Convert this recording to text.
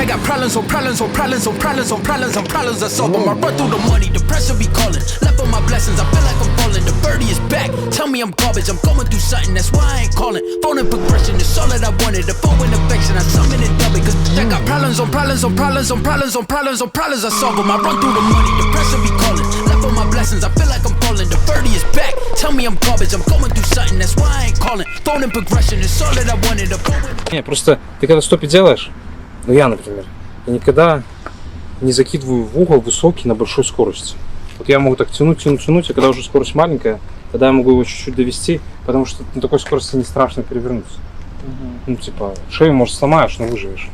I got problems on problems on problems on problems on problems on problems I solve them. I run through the money, the pressure be calling. Left on my blessings, I feel like I'm falling. The birdie is back, tell me I'm garbage. I'm going through something, that's why I ain't calling. Phone and progression, it's all that I wanted. The phone and affection, I summon it double. Cause I got problems on problems on problems on problems on problems on problems I solve them. I run through the money, the pressure be calling. Left on my blessings, I feel like I'm falling. The birdie is back, tell me I'm garbage. I'm going through something, that's why I ain't calling. Phone and progression, it's all that I wanted. The phone and... Не, просто ты когда стопе делаешь, ну я, например, я никогда не закидываю в угол высокий на большой скорости. Вот я могу так тянуть, а когда уже скорость маленькая, тогда я могу его чуть-чуть довести, потому что на такой скорости не страшно перевернуться. Ну, типа, шею, может, сломаешь, но выживешь.